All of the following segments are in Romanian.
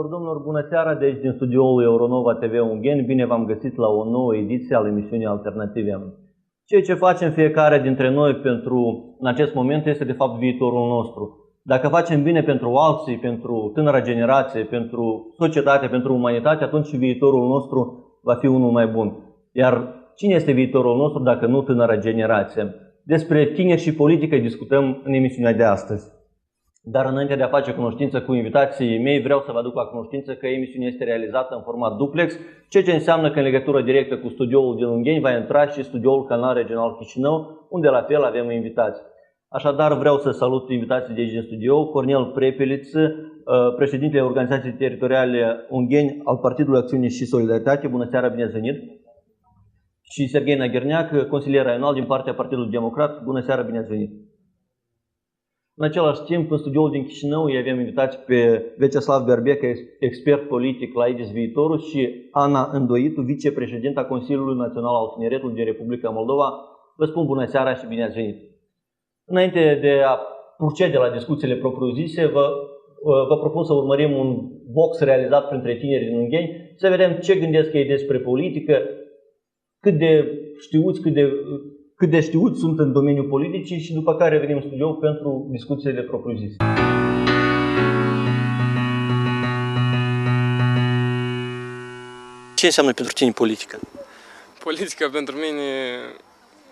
Doamnelor, domnilor, bună seara de aici din studioul Euronova TV Ungheni. Bine v-am găsit la o nouă ediție a emisiunii Alternative. Ceea ce facem fiecare dintre noi în acest moment este de fapt viitorul nostru. Dacă facem bine pentru alții, pentru tânăra generație, pentru societate, pentru umanitate, atunci viitorul nostru va fi unul mai bun. Iar cine este viitorul nostru dacă nu tânăra generație? Despre tineri și politică discutăm în emisiunea de astăzi. Dar înainte de a face cunoștință cu invitații mei, vreau să vă aduc la cunoștință că emisiunea este realizată în format duplex, ceea ce înseamnă că în legătură directă cu studioul din Ungheni va intra și studioul Canal Regional Chișinău, unde la fel avem invitați. Așadar, vreau să salut invitații de aici din studio, Cornel Prepeliț, președintele Organizației Teritoriale Ungheni al Partidului Acțiune și Solidaritate. Bună seara, bine ați venit! Și Serghei Naghirneac, consilier regional din partea Partidului Democrat. Bună seara, bine ați venit! În același timp, în studioul din Chișinău îi avem invitați pe Veceslav Berbecă, expert politic la IDIS Viitorul, și Ana Îndoitu, vicepreședinta Consiliului Național al Tineretului din Republica Moldova. Vă spun bună seara și bine ați venit! Înainte de a procede la discuțiile propriu-zise, vă propun să urmărim un box realizat printre tineri din Ungheni, să vedem ce gândesc ei despre politică, cât de știuți sunt în domeniul politicii și după care venim în studio pentru discuțiile propriu-zise. Ce înseamnă pentru tine politica? Politica pentru mine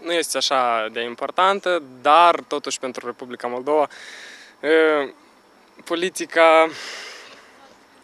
nu este așa de importantă, dar totuși pentru Republica Moldova politica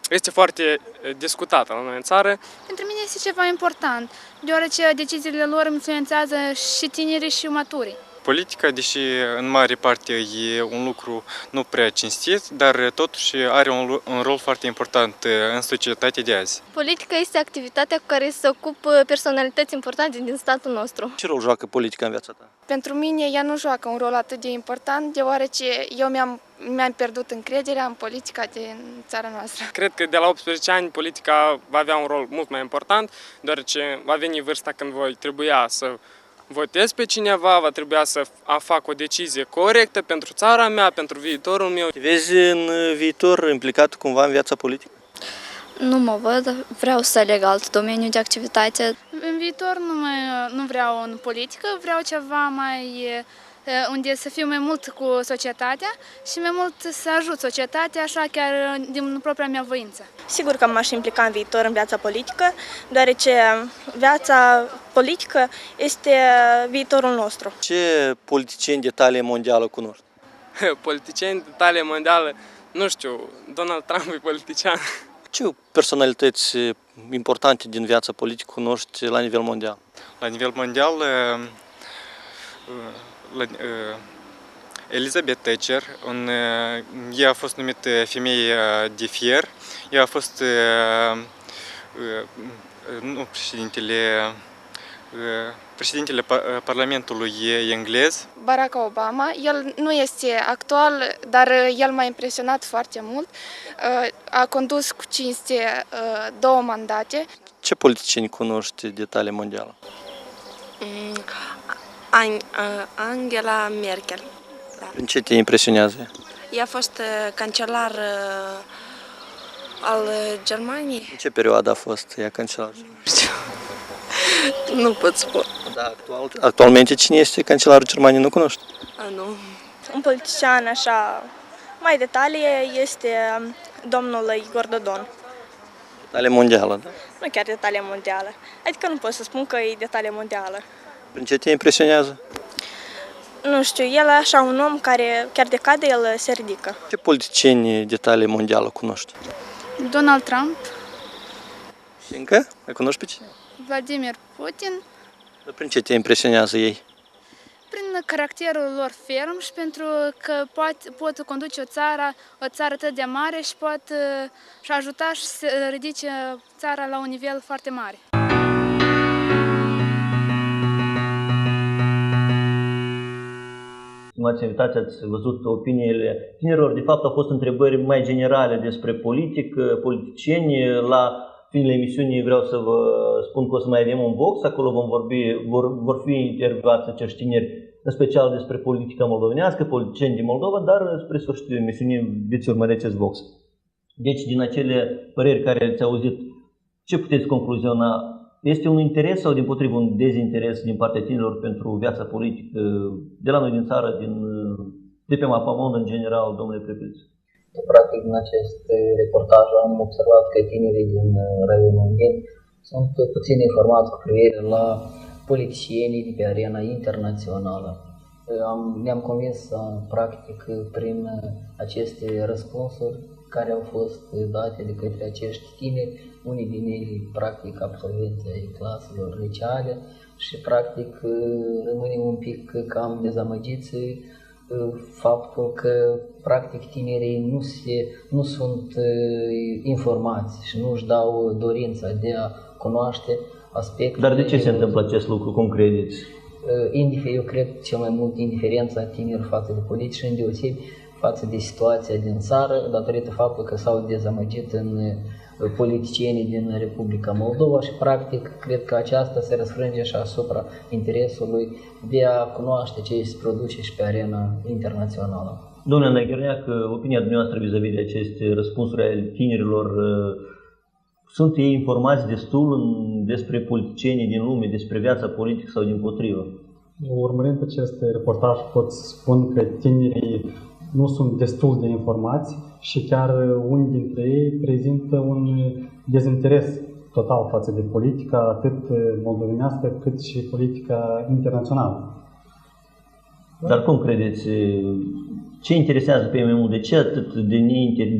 este foarte discutată la noi în țară. Pentru mine este ceva important, deoarece deciziile lor influențează și tinerii și maturii. Politica, deși în mare parte e un lucru nu prea cinstit, dar totuși are un rol foarte important în societatea de azi. Politica este activitatea cu care se ocupă personalități importante din statul nostru. Ce rol joacă politica în viața ta? Pentru mine ea nu joacă un rol atât de important, deoarece eu mi-am pierdut încrederea în politica din țara noastră. Cred că de la 18 ani politica va avea un rol mult mai important, deoarece va veni vârsta când voi trebuia să votez pe cineva, va trebui să fac o decizie corectă pentru țara mea, pentru viitorul meu. Te vezi în viitor implicat cumva în viața politică? Nu mă văd, vreau să aleg alt domeniu de activitate. În viitor nu vreau în politică, vreau ceva unde să fiu mai mult cu societatea și mai mult să ajut societatea, așa chiar din propria mea voință. Sigur că m-aș implica în viitor în viața politică, deoarece viața politică este viitorul nostru. Ce politicieni de talie mondială cunoști? Politicieni de talie mondială, nu știu, Donald Trump e politician. Ce personalități importante din viața politică cunoști la nivel mondial? La nivel mondial, Elizabeth Thatcher, ea a fost numită femeie de fier, ea a fost președintele Parlamentului englez. Barack Obama, el nu este actual, dar el m-a impresionat foarte mult. A condus cu cinste 2 mandate. Ce politicieni cunoști de talie mondială? Angela Merkel. Prin ce te impresionează? Ea a fost cancelar al Germaniei. În ce perioadă a fost ea cancelar? Nu pot spune. Da, actualmente cine este cancelarul Germaniei nu cunoști? Nu. Un politician așa mai de talie este domnul Igor Dodon. De talie mondială, da? Nu chiar de talie mondială. Adică nu pot să spun că e de talie mondială. Prin ce te impresionează? Nu știu, el e așa un om care chiar de cade, el se ridică. Ce politicieni de talie mondială cunoști? Donald Trump. Și încă? Îl cunoști pe cine? Vladimir Putin. Prin ce te impresionează ei? Prin caracterul lor ferm și pentru că pot conduce o țară atât de mare și pot și ajuta și să ridice țara la un nivel foarte mare. Stimați invitați, ați văzut opiniile tinerilor. De fapt, au fost întrebări mai generale despre politică, politicieni. La finele emisiunii vreau să vă spun că o să mai avem un box. Acolo vor fi intervievați acești tineri, în special despre politica moldovenească, politicieni din Moldova, dar spre sfârșitul emisiunii veți urmări acest box. Deci, din acele păreri care ați auzit, ce puteți concluziona? Este un interes sau, dimpotrivă, un dezinteres din partea tinerilor pentru viața politică de la noi din țară, de pe mapamond în general, domnule Prepeliț? Practic, în acest reportaj am observat că tinerii din raionul Ungheni sunt puțin informați cu privire la politicienii de pe arena internațională. Ne-am convins, practic, prin aceste răspunsuri care au fost date de către acești tineri, unii din ei, practic, absolvenții ai claselor liceale și, practic, rămânem un pic cam dezamăgiți faptul că, practic, tinerii nu sunt informați și nu își dau dorința de a cunoaște aspecte. Dar de ce se întâmplă acest lucru? Cum credeți? Eu cred cel mai mult indiferența tinerilor față de politici și îndeosebi față de situația din țară, datorită faptului că s-au dezamăgit în politicienii din Republica Moldova și, practic, cred că aceasta se răsfrânge și asupra interesului de a cunoaște ce se produce și pe arena internațională. Domnule Năgherneac, opinia dumneavoastră vis-a-vis de aceste răspunsuri ale tinerilor, sunt ei informați destul despre politicienii din lume, despre viața politică sau dimpotrivă? Urmărind acest reportaj, pot spun că tinerii nu sunt destul de informați și chiar unii dintre ei prezintă un dezinteres total față de politica atât moldovenească cât și politica internațională. Dar cum credeți? Ce interesează pe ei mai mult? De ce atât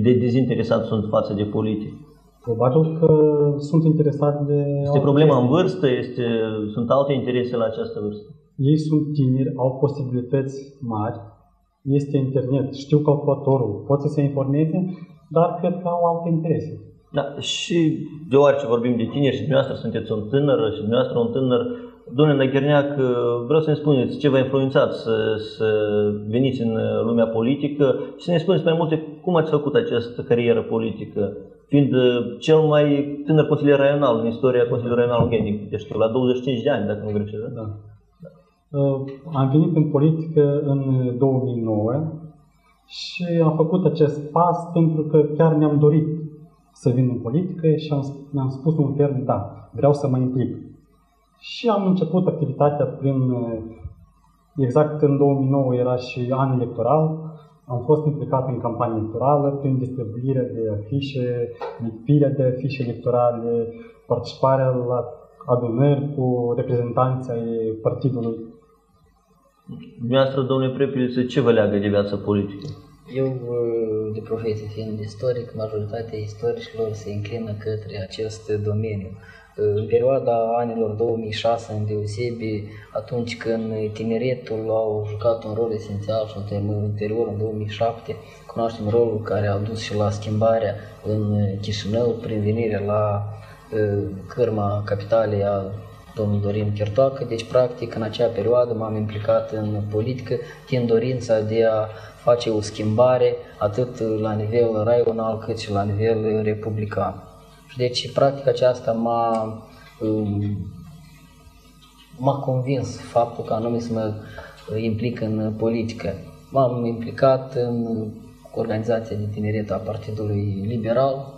de dezinteresați sunt față de politică? Probabil că sunt interesați de... Este problema în vârstă? Sunt alte interese la această vârstă? Ei sunt tineri, au posibilități mari, este internet, știu calculatorul, pot să se informeze, dar cred că au alte interese. Da, și deoarece vorbim de tineri și dumneavoastră sunteți un tânăr și dumneavoastră un tânăr, domnule Năgherneac, vreau să ne spuneți ce v-a influențat să veniți în lumea politică și să ne spuneți mai multe cum ați făcut această carieră politică, fiind cel mai tânăr consilier raional în istoria Consiliului Raional Ungheni, deci la 25 de ani, dacă nu greșesc. Da. Am venit în politică în 2009 și am făcut acest pas pentru că chiar mi-am dorit să vin în politică și mi-am spus un ferm, da, vreau să mă implic. Și am început activitatea exact în 2009 era și an electoral, am fost implicat în campanie electorală prin distribuirea de afișe, lipirea de afișe electorale, participarea la adunări cu reprezentanții ai partidului. Dumneavoastră, domnule Prepeliț, ce vă leagă de viața politică? Eu, de profesie fiind istoric, majoritatea istoricilor se înclină către acest domeniu. În perioada anilor 2006, îndeosebi, atunci când tineretul au jucat un rol esențial și ulterior, în 2007, cunoaștem rolul care a dus și la schimbarea în Chișinău prin venirea la cârma capitalei a domnul Dorin Chirtoacă. Deci, practic, în acea perioadă m-am implicat în politică, tind dorința de a face o schimbare atât la nivel raional cât și la nivel republican. Deci, practic, aceasta m-a convins faptul că anume să mă implic în politică. M-am implicat în organizația de tineret a Partidului Liberal.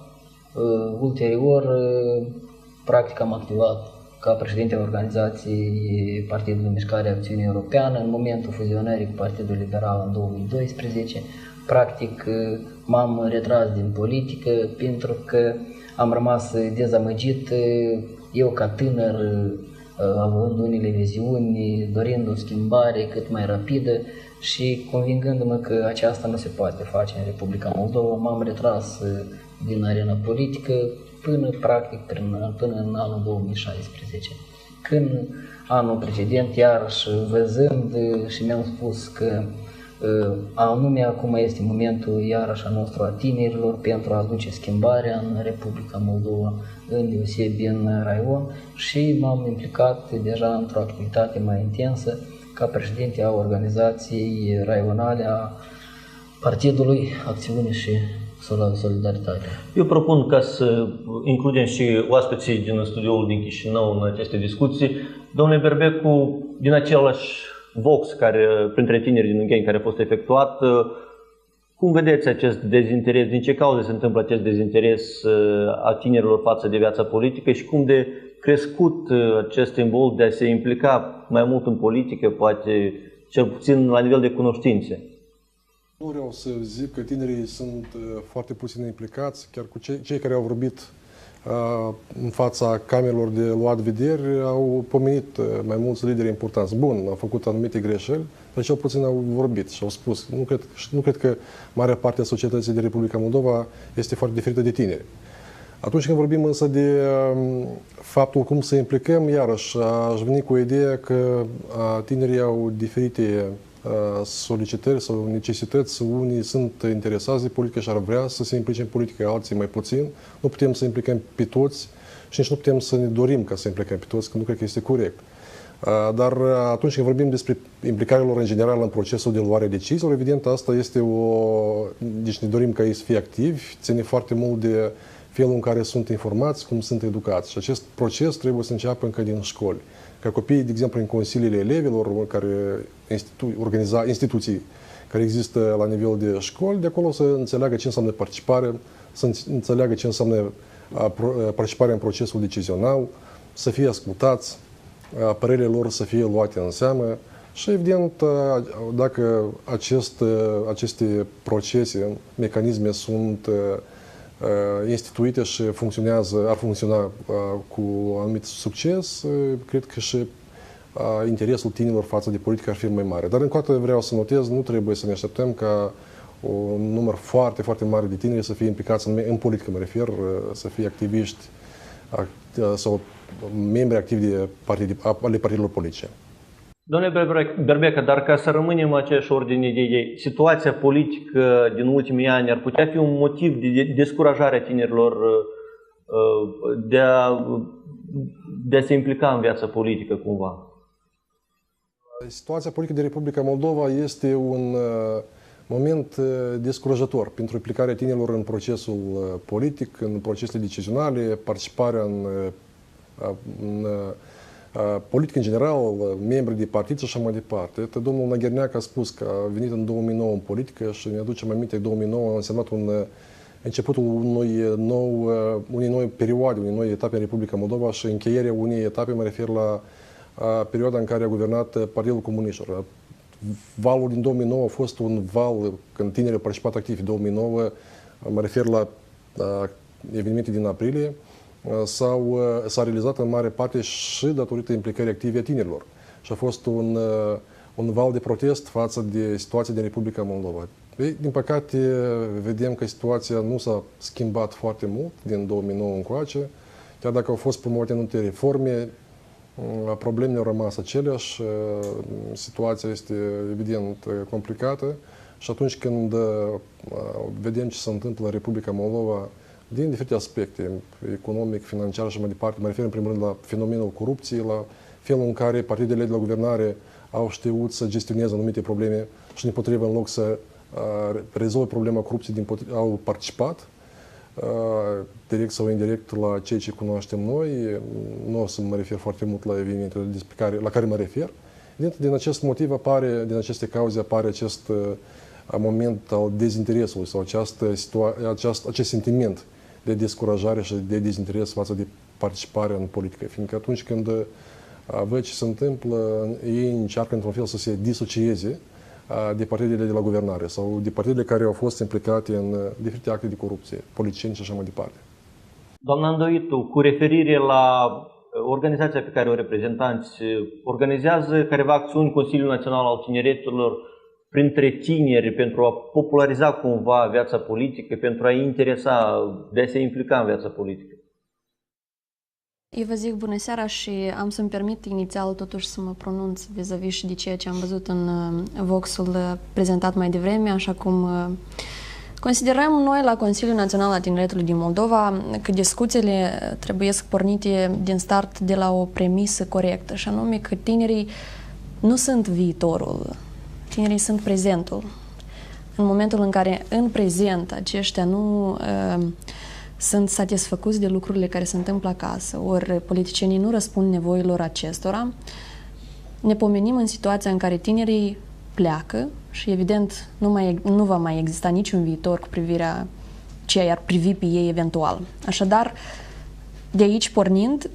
Ulterior, practic, am activat ca președinte al organizației Partidului Mișcarea Acțiune Europeană în momentul fuzionării cu Partidul Liberal în 2012. Practic, m-am retras din politică pentru că am rămas dezamăgit, eu ca tânăr, având unele viziuni, dorind o schimbare cât mai rapidă și convingându-mă că aceasta nu se poate face în Republica Moldova, m-am retras din arena politică până în anul 2016. Când anul precedent, iarăși văzând și mi-am spus că anume acum este momentul iarăși al nostru a tinerilor pentru a aduce schimbarea în Republica Moldova, îndeosebi în raion, și m-am implicat deja într-o activitate mai intensă ca președinte a organizației raionale a Partidului Acțiune și Solidaritate. Eu propun ca să includem și oaspeții din studioul din Chișinău în aceste discuții. Domnule Berbecu, din același Vox, printre tineri din Ungheni care a fost efectuat, Cum vedeți acest dezinteres? Din ce cauze se întâmplă acest dezinteres a tinerilor față de viața politică și cum de crescut acest simbol de a se implica mai mult în politică, poate cel puțin la nivel de cunoștințe? Nu vreau să zic că tinerii sunt foarte puțin implicați, chiar cu cei care au vorbit în fața camerelor de luat vederi au pomenit mai mulți lideri importanți. Bun, au făcut anumite greșeli, dar cel puțin au vorbit și au spus. Nu cred că marea parte a societății de Republica Moldova este foarte diferită de tineri. Atunci când vorbim însă de faptul cum să implicăm, iarăși aș veni cu ideea că tinerii au diferite solicitări sau necesități. Unii sunt interesați de politică și ar vrea să se implice în politică, alții mai puțin. Nu putem să implicăm pe toți și nici nu putem să ne dorim ca să implicăm pe toți, că nu cred că este corect. Dar atunci când vorbim despre implicarea lor în general în procesul de luare deciziilor, evident asta este deci ne dorim ca ei să fie activi, ține foarte mult de felul în care sunt informați, cum sunt educați. Și acest proces trebuie să înceapă încă din școli. Ca copiii, de exemplu, în consiliile elevilor, instituții care există la nivel de școli, de acolo să înțeleagă ce înseamnă participare, să înțeleagă ce înseamnă participarea în procesul decizional, să fie ascultați, părerile lor să fie luate în seamă și, evident, dacă aceste procese, mecanisme sunt instituite și ar funcționa cu anumit succes, cred că și interesul tinerilor față de politică ar fi mai mare. Dar încă o dată vreau să notez, nu trebuie să ne așteptăm ca un număr foarte, foarte mare de tineri să fie implicați în politică, mă refer, să fie activiști sau membri activi ale partidelor politice. Domnule Berbecă, dar ca să rămânem în aceeași ordine de idei, situația politică din ultimii ani ar putea fi un motiv de descurajare a tinerilor de a se implica în viața politică cumva? Situația politică de Republica Moldova este un moment descurajător pentru implicarea tinerilor în procesul politic, în procesele decizionale, participarea în politică în general, membri de partid și așa mai departe. Domnul Nagherneac a spus că a venit în 2009 în politică și ne aducem aminte că 2009 a însemnat începutul unei noi perioade, unei noi etape în Republica Moldova și încheierea unei etape, mă refer la perioada în care a guvernat Partidul Comuniștilor. Valul din 2009 a fost un val când tinerii au participat activ. 2009, mă refer la evenimente din aprilie, s-a realizat în mare parte și datorită implicării active a tinerilor. Și a fost un val de protest față de situația din Republica Moldova. Din păcate, vedem că situația nu s-a schimbat foarte mult din 2009 încoace. Chiar dacă au fost promovate anumite reforme, problemele au rămas aceleași, situația este evident complicată și atunci când vedem ce se întâmplă în Republica Moldova din diferite aspecte, economic, financiar și mai departe, mă refer în primul rând la fenomenul corupției, la felul în care partidele de la guvernare au știut să gestioneze anumite probleme și dimpotrivă în loc să rezolve problema corupției, au participat direct sau indirect la ceea ce cunoaștem noi. Nu o să mă refer foarte mult la evenimentele la care mă refer. Din acest motiv din aceste cauze apare acest moment al dezinteresului sau acest sentiment de descurajare și de dezinteres față de participarea în politică. Fiindcă atunci când văd ce se întâmplă, ei încearcă într-un fel să se disocieze de partidele de la guvernare sau de partidele care au fost implicate în diferite acte de corupție, politicieni și așa mai departe. Doamna Îndoitu, cu referire la organizația pe care o reprezentanți, organizează careva acțiuni Consiliul Național al Tineretului printre tineri pentru a populariza cumva viața politică, pentru a-i interesa, de a se implica în viața politică? Eu vă zic bună seara și am să-mi permit inițial totuși să mă pronunț vis-a-vis și de ceea ce am văzut în Voxul prezentat mai devreme, așa cum considerăm noi la Consiliul Național al Tineretului din Moldova că discuțiile trebuie să pornite din start de la o premisă corectă, și anume că tinerii nu sunt viitorul, tinerii sunt prezentul. În momentul în care în prezent aceștia nu sunt satisfăcuți de lucrurile care se întâmplă acasă, ori politicienii nu răspund nevoilor acestora, ne pomenim în situația în care tinerii pleacă și evident nu va mai exista niciun viitor cu privirea ce i-ar privi pe ei eventual. Așadar, de aici pornind,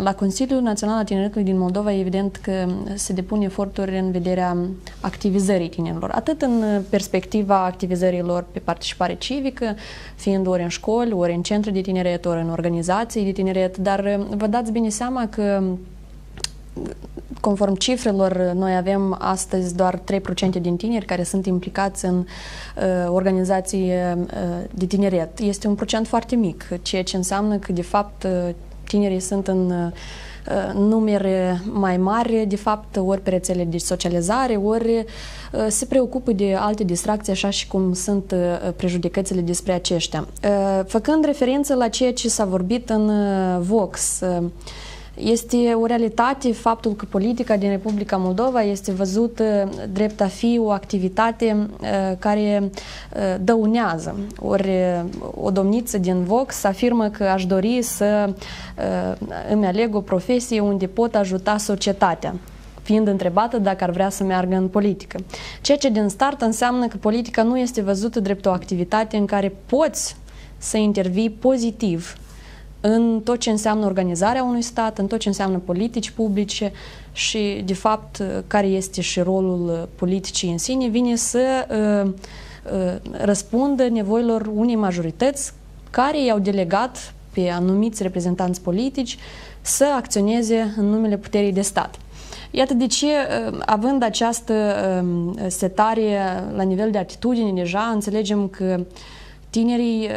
la Consiliul Național al Tineretului din Moldova, evident că se depun eforturi în vederea activizării tinerilor, atât în perspectiva activizării lor pe participare civică, fiind ori în școli, ori în centre de tineret, ori în organizații de tineret, dar vă dați bine seama că conform cifrelor, noi avem astăzi doar 3% din tineri care sunt implicați în organizații de tineret. Este un procent foarte mic, ceea ce înseamnă că, de fapt, tinerii sunt în numere mai mari, de fapt, ori pe rețele de socializare, ori se preocupă de alte distracții, așa și cum sunt prejudecățile despre aceștia. Făcând referință la ceea ce s-a vorbit în Vox, este o realitate faptul că politica din Republica Moldova este văzută drept a fi o activitate care dăunează. Ori o domniță din Vox afirmă că aș dori să îmi aleg o profesie unde pot ajuta societatea, fiind întrebată dacă ar vrea să meargă în politică. Ceea ce din start înseamnă că politica nu este văzută drept o activitate în care poți să intervii pozitiv în tot ce înseamnă organizarea unui stat, în tot ce înseamnă politici publice și, de fapt, care este și rolul politicii în sine, vine să răspundă nevoilor unei majorități care i-au delegat pe anumiți reprezentanți politici să acționeze în numele puterii de stat. Iată de ce, având această setare la nivel de atitudine deja, înțelegem că tinerii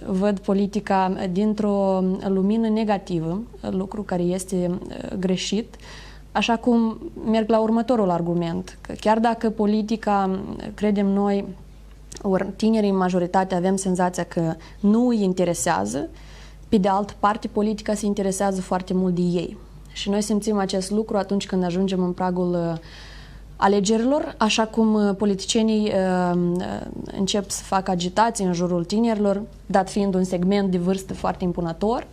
văd politica dintr-o lumină negativă, lucru care este greșit, așa cum merg la următorul argument, că chiar dacă politica, credem noi, ori tinerii în majoritate avem senzația că nu îi interesează, pe de altă parte politica se interesează foarte mult de ei. Și noi simțim acest lucru atunci când ajungem în pragul alegerilor, așa cum politicienii încep să facă agitații în jurul tinerilor, dat fiind un segment de vârstă foarte impunător,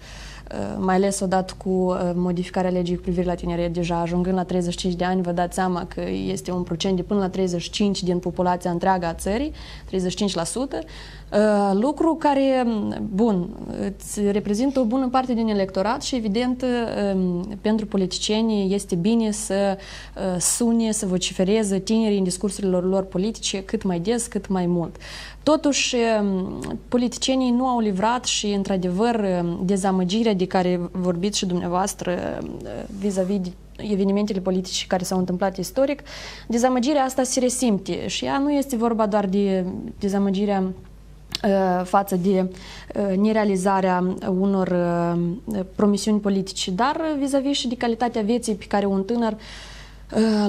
mai ales odată cu modificarea legii cu privire la tineret, deja ajungând la 35 de ani, vă dați seama că este un procent de până la 35 din populația întreagă a țării, 35%, lucru care, bun, îți reprezintă o bună parte din electorat și, evident, pentru politicieni este bine să sune, să vocifereze tinerii în discursurile lor politice cât mai des, cât mai mult. Totuși, politicienii nu au livrat și, într-adevăr, dezamăgirea de care vorbiți și dumneavoastră vis-a-vis de evenimentele politice care s-au întâmplat istoric, dezamăgirea asta se resimte și ea nu este vorba doar de dezamăgirea față de nerealizarea unor promisiuni politice, dar vis-a-vis și de calitatea vieții pe care un tânăr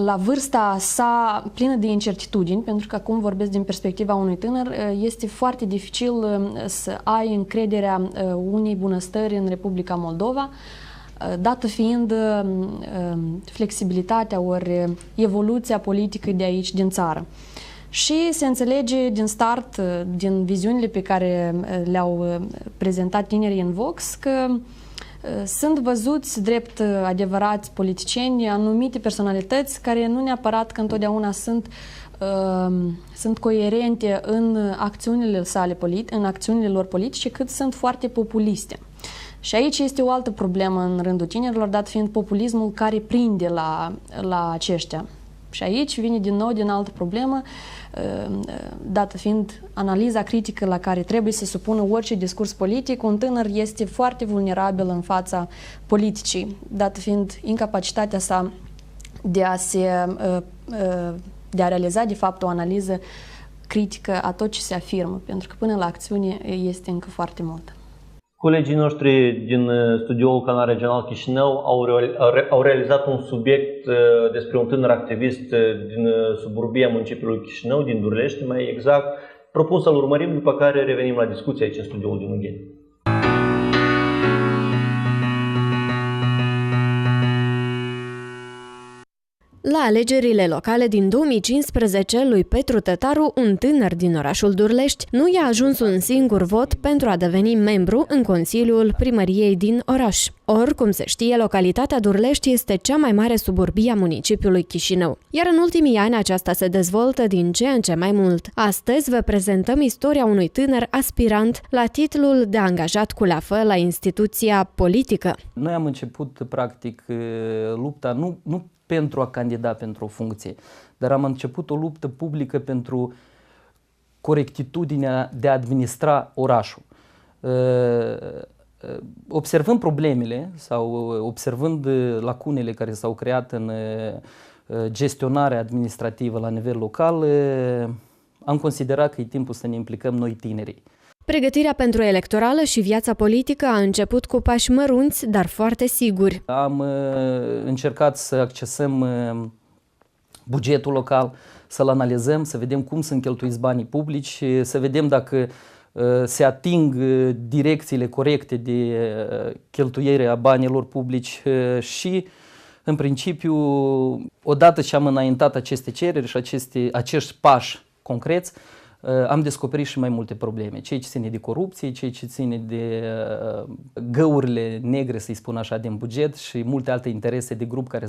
la vârsta sa plină de incertitudini, pentru că acum vorbesc din perspectiva unui tânăr, este foarte dificil să ai încrederea unei bunăstări în Republica Moldova, dată fiind flexibilitatea ori evoluția politică de aici din țară. Și se înțelege din start, din viziunile pe care le-au prezentat tinerii în Vox, că sunt văzuți drept adevărați politicieni anumite personalități care nu neapărat că întotdeauna sunt coerente în acțiunile sale în acțiunile lor politice, cât sunt foarte populiste. Și aici este o altă problemă în rândul tinerilor, dat fiind populismul care prinde la aceștia. Și aici vine din nou din altă problemă, dată fiind analiza critică la care trebuie să supună orice discurs politic, un tânăr este foarte vulnerabil în fața politicii, dată fiind incapacitatea sa de a realiza de fapt o analiză critică a tot ce se afirmă, pentru că până la acțiune este încă foarte mult. Colegii noștri din studioul Canal Regional Chișinău au realizat un subiect despre un tânăr activist din suburbia municipiului Chișinău, din Durlești mai exact. Propun să-l urmărim, după care revenim la discuție aici în studioul din Ungheni. La alegerile locale din 2015, lui Petru Tătaru, un tânăr din orașul Durlești, nu i-a ajuns un singur vot pentru a deveni membru în Consiliul Primăriei din oraș. Oricum se știe, localitatea Durlești este cea mai mare suburbie a municipiului Chișinău. Iar în ultimii ani aceasta se dezvoltă din ce în ce mai mult. Astăzi vă prezentăm istoria unui tânăr aspirant la titlul de angajat cu leafă la instituția politică. Noi am început practic lupta nu pentru a candida pentru o funcție, dar am început o luptă publică pentru corectitudinea de a administra orașul. Observând problemele sau observând lacunele care s-au creat în gestionarea administrativă la nivel local, am considerat că e timpul să ne implicăm noi tinerii. Pregătirea pentru electorală și viața politică a început cu pași mărunți, dar foarte siguri. Am încercat să accesăm bugetul local, să-l analizăm, să vedem cum sunt cheltuiți banii publici, să vedem dacă se ating direcțiile corecte de cheltuire a banilor publici și, în principiu, odată ce am înaintat aceste cereri și acești pași concreți, am descoperit și mai multe probleme. Ceea ce ține de corupție, ceea ce ține de găurile negre, să-i spun așa, din buget și multe alte interese de grup care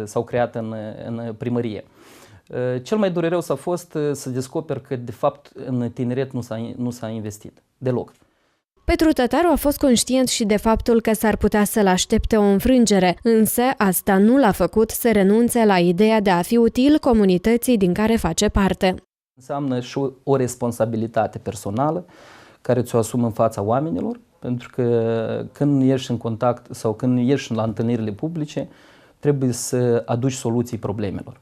s-au creat în primărie. Cel mai dureros a fost să descoper că, de fapt, în tineret nu s-a investit deloc. Petru Tătaru a fost conștient și de faptul că s-ar putea să-l aștepte o înfrângere, însă asta nu l-a făcut să renunțe la ideea de a fi util comunității din care face parte. Înseamnă și o responsabilitate personală care ți-o asumi în fața oamenilor, pentru că când ești în contact sau când ești la întâlnirile publice, trebuie să aduci soluții problemelor.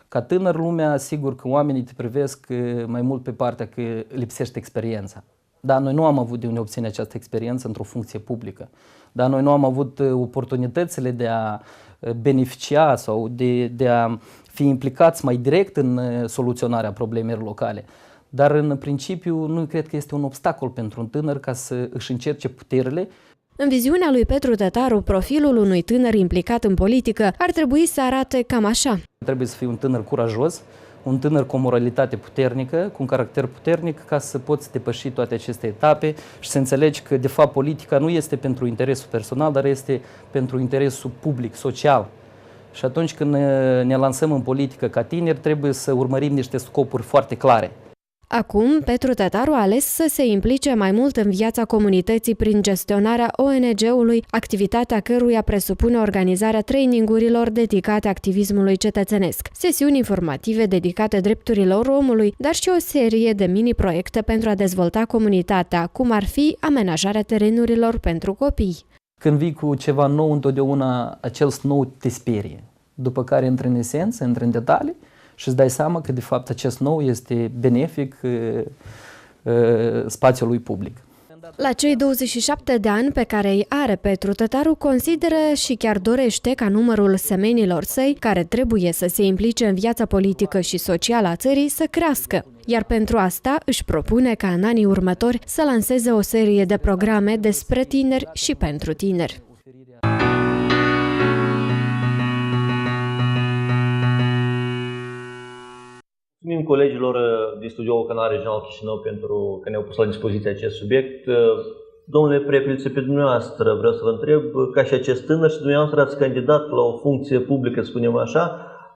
Ca tânăr, lumea, sigur că oamenii te privesc mai mult pe partea că lipsește experiența. Dar noi nu am avut de unde obține această experiență într-o funcție publică. Dar noi nu am avut oportunitățile de a beneficia sau de a fi implicați mai direct în soluționarea problemelor locale. Dar în principiu nu cred că este un obstacol pentru un tânăr ca să își încerce puterile. În viziunea lui Petru Tătaru, profilul unui tânăr implicat în politică ar trebui să arate cam așa. Trebuie să fii un tânăr curajos, un tânăr cu o moralitate puternică, cu un caracter puternic, ca să poți depăși toate aceste etape și să înțelegi că, de fapt, politica nu este pentru interesul personal, dar este pentru interesul public, social. Și atunci când ne lansăm în politică ca tineri, trebuie să urmărim niște scopuri foarte clare. Acum, Petru Tătaru a ales să se implice mai mult în viața comunității prin gestionarea ONG-ului, activitatea căruia presupune organizarea trainingurilor dedicate activismului cetățenesc, sesiuni informative dedicate drepturilor omului, dar și o serie de mini-proiecte pentru a dezvolta comunitatea, cum ar fi amenajarea terenurilor pentru copii. Când vii cu ceva nou, întotdeauna acel nou te sperie, după care intri în esență, intri în detalii, și îți dai seama că, de fapt, acest nou este benefic spațiului public. La cei 27 de ani pe care îi are Petru Tătaru, consideră și chiar dorește ca numărul semenilor săi, care trebuie să se implice în viața politică și socială a țării, să crească. Iar pentru asta își propune ca în anii următori să lanseze o serie de programe despre tineri și pentru tineri. Mulțumim colegilor din studioul Canal Regional Chișinău pentru că ne-au pus la dispoziție acest subiect. Domnule Prepeliță, pe dumneavoastră vreau să vă întreb, ca și acest tânăr, și dumneavoastră ați candidat la o funcție publică, spunem așa,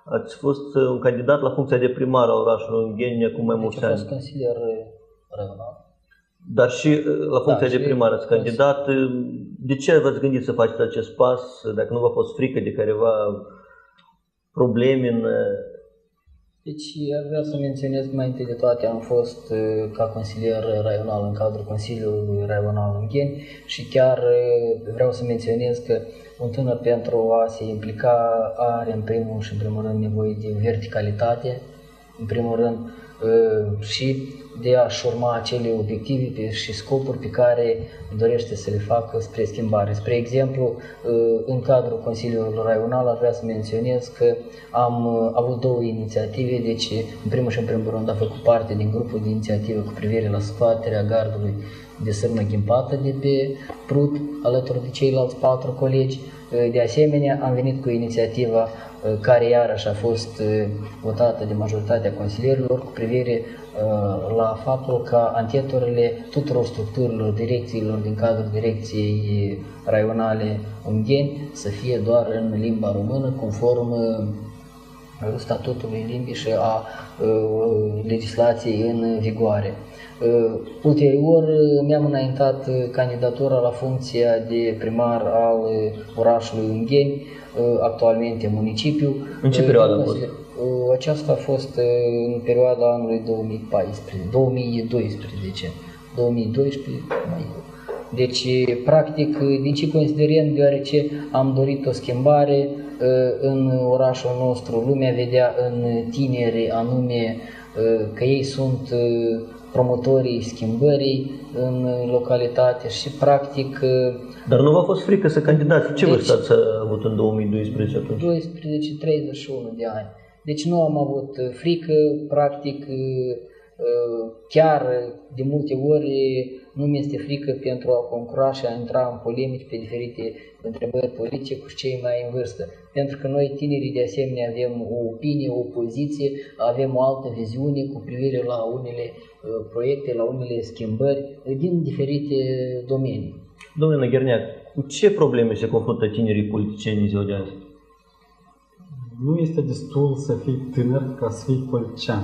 ați fost un candidat la funcția de primar al orașului Ungheni acum mai mulți ani. Am fost consilier regional. Dar și la funcția de primar ați candidat. De ce v-ați gândit să faceți acest pas, dacă nu v-a fost frică de careva probleme în... Deci, ar vrea să menționez mai întâi de toate, am fost ca consilier raional în cadrul Consiliului Raional Ungheni și chiar vreau să menționez că un tânăr pentru a se implica are în primul rând nevoie de verticalitate, în primul rând și de a-și urma acele obiective și scopuri pe care dorește să le facă spre schimbare. Spre exemplu, în cadrul Consiliului Raional aș vrea să menționez că am avut două inițiative, deci în primul și în primul rând am făcut parte din grupul de inițiativă cu privire la scoaterea gardului de sârmă ghimpată de pe Prut, alături de ceilalți 4 colegi. De asemenea, am venit cu inițiativa care iarăși a fost votată de majoritatea consilierilor cu privire la faptul ca ancheturile tuturor structurilor, direcțiilor din cadrul direcției raionale Ungheni să fie doar în limba română, conform statutului limbii și a legislației în vigoare. Ulterior mi-am înaintat candidatura la funcția de primar al orașului Ungheni, actualmente municipiu. În ce perioadă a fost? Aceasta a fost în perioada anului 2012 mai. Deci, practic, din ce considerăm, deoarece am dorit o schimbare în orașul nostru, lumea vedea în tineri anume că ei sunt promotorii schimbării în localitate și practic... Dar nu v-a fost frică să candidați? Ce vârstă ați avut în 2012 atunci? 12-31 de ani. Deci nu am avut frică, practic chiar de multe ori nu mi este frică pentru a concura și a intra în polemici pe diferite întrebări politice cu cei mai în vârstă. Pentru că noi tinerii de asemenea avem o opinie, o poziție, avem o altă viziune cu privire la unele proiecte, la unele schimbări din diferite domenii. Domnule Năgherneac, cu ce probleme se confruntă tinerii politicieni în ziua de azi? Nu este destul să fii tânăr ca să fii politician.